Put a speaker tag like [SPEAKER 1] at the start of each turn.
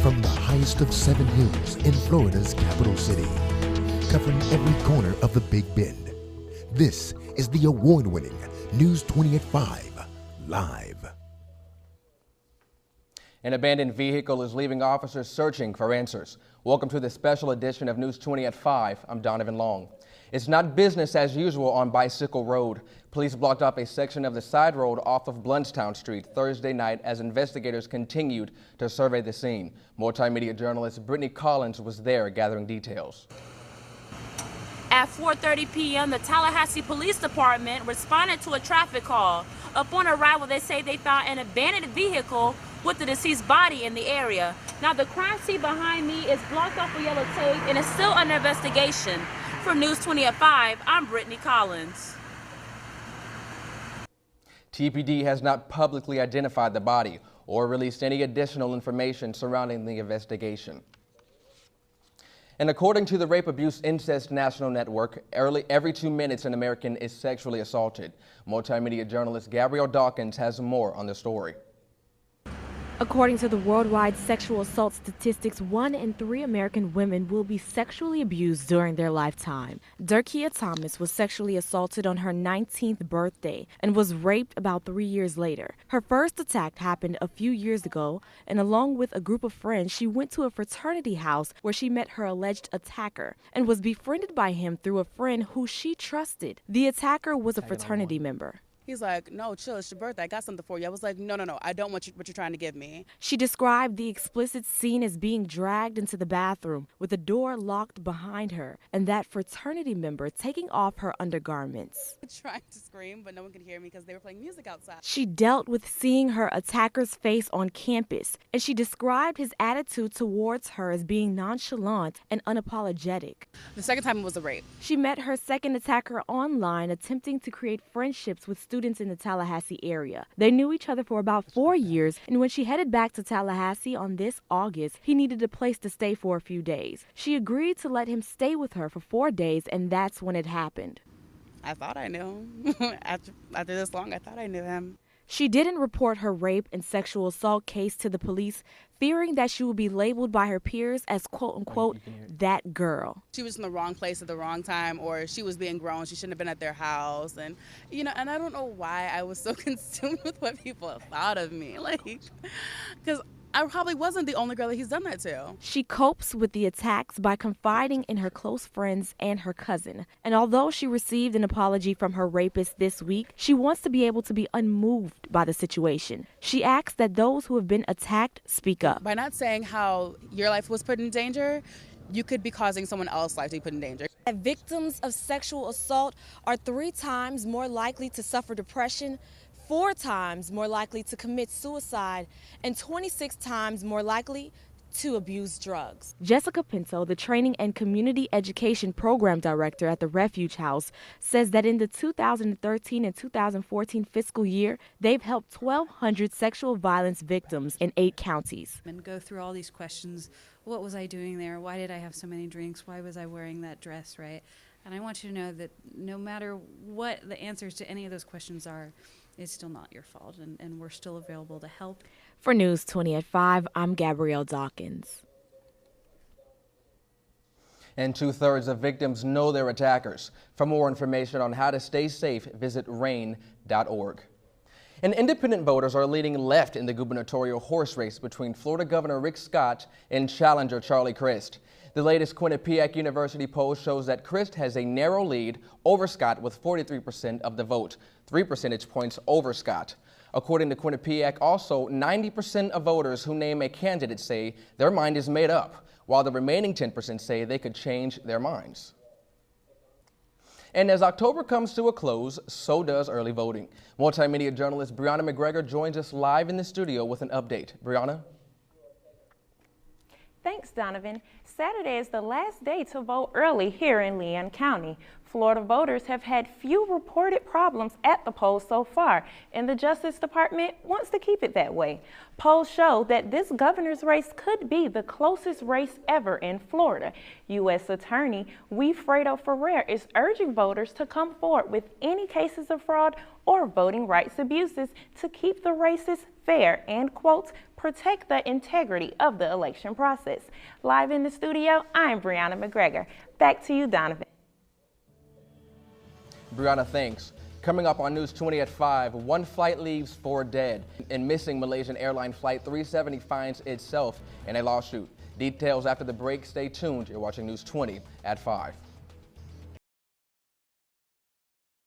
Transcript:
[SPEAKER 1] From the highest of 7 hills in Florida's capital city, covering every corner of the Big Bend, this is the award-winning News 20 at 5 Live.
[SPEAKER 2] An abandoned vehicle is leaving officers searching for answers. Welcome to the special edition of News 20 at 5. I'm Donovan Long. It's not business as usual on Bicycle Road. Police blocked off a section of the side road off of Bluntstown Street Thursday night as investigators continued to survey the scene. Multimedia journalist Brittany Collins was there gathering details.
[SPEAKER 3] At 4:30 p.m., the Tallahassee Police Department responded to a traffic call. Upon arrival, they say they found an abandoned vehicle with the deceased body in the area. Now, the crime scene behind me is blocked off with yellow tape and is still under investigation. For News 20 at 5, I'm Brittany Collins.
[SPEAKER 2] TPD has not publicly identified the body or released any additional information surrounding the investigation. And according to the Rape Abuse Incest National Network, every 2 minutes an American is sexually assaulted. Multimedia journalist Gabrielle Dawkins has more on the story.
[SPEAKER 4] According to the worldwide sexual assault statistics, 1 in 3 American women will be sexually abused during their lifetime. Derkia Thomas was sexually assaulted on her 19th birthday and was raped about 3 years later. Her first attack happened a few years ago, and along with a group of friends, she went to a fraternity house where she met her alleged attacker and was befriended by him through a friend who she trusted. The attacker was a fraternity member.
[SPEAKER 5] He's like, no, chill, it's your birthday. I got something for you. I was like, no, I don't want what you're trying to give me.
[SPEAKER 4] She described the explicit scene as being dragged into the bathroom with the door locked behind her and that fraternity member taking off her undergarments.
[SPEAKER 5] Trying to scream, but no one could hear me because they were playing music outside.
[SPEAKER 4] She dealt with seeing her attacker's face on campus, and she described his attitude towards her as being nonchalant and unapologetic.
[SPEAKER 5] The second time it was a rape.
[SPEAKER 4] She met her second attacker online, attempting to create friendships with students in the Tallahassee area. They knew each other for about 4 years, and when she headed back to Tallahassee on this August, he needed a place to stay for a few days. She agreed to let him stay with her for 4 days, and that's when it happened.
[SPEAKER 5] I thought I knew him. After this long, I thought I knew him.
[SPEAKER 4] She didn't report her rape and sexual assault case to the police, fearing that she would be labeled by her peers as quote-unquote that girl.
[SPEAKER 5] She was in the wrong place at the wrong time, or she was being grown. She shouldn't have been at their house. And, and I don't know why I was so consumed with what people thought of me. Because I probably wasn't the only girl that he's done that to.
[SPEAKER 4] She copes with the attacks by confiding in her close friends and her cousin. And although she received an apology from her rapist this week, she wants to be able to be unmoved by the situation. She asks that those who have been attacked speak up.
[SPEAKER 5] By not saying how your life was put in danger, you could be causing someone else's life to be put in danger.
[SPEAKER 4] Victims of sexual assault are 3 times more likely to suffer depression, 4 times more likely to commit suicide, and 26 times more likely to abuse drugs. Jessica Pinto, the Training and Community Education Program Director at the Refuge House, says that in the 2013 and 2014 fiscal year, they've helped 1,200 sexual violence victims in 8 counties.
[SPEAKER 6] And go through all these questions. What was I doing there? Why did I have so many drinks? Why was I wearing that dress, right? And I want you to know that no matter what the answers to any of those questions are, it's still not your fault, and we're still available to help.
[SPEAKER 4] For News 20 at 5, I'm Gabrielle Dawkins.
[SPEAKER 2] And 2/3 of victims know their attackers. For more information on how to stay safe, visit RAIN.org. And independent voters are leading left in the gubernatorial horse race between Florida Governor Rick Scott and challenger Charlie Crist. The latest Quinnipiac University poll shows that Crist has a narrow lead over Scott with 43% of the vote, 3 percentage points over Scott. According to Quinnipiac, also 90% of voters who name a candidate say their mind is made up, while the remaining 10% say they could change their minds. And as October comes to a close, so does early voting. Multimedia journalist Brianna McGregor joins us live in the studio with an update. Brianna?
[SPEAKER 7] Thanks, Thanks, Donovan. Saturday is the last day to vote early here in Leon County. Florida voters have had few reported problems at the polls so far, and the Justice Department wants to keep it that way. Polls show that this governor's race could be the closest race ever in Florida. U.S. Attorney Wilfredo Ferrer is urging voters to come forward with any cases of fraud or voting rights abuses to keep the races fair and, quote, protect the integrity of the election process. Live in the studio, I'm Brianna McGregor. Back to you, Donovan.
[SPEAKER 2] Brianna, thanks. Coming up on News 20 at 5, one flight leaves 4 dead, and missing Malaysian airline flight 370 finds itself in a lawsuit. Details after the break. Stay tuned. You're watching News 20 at 5.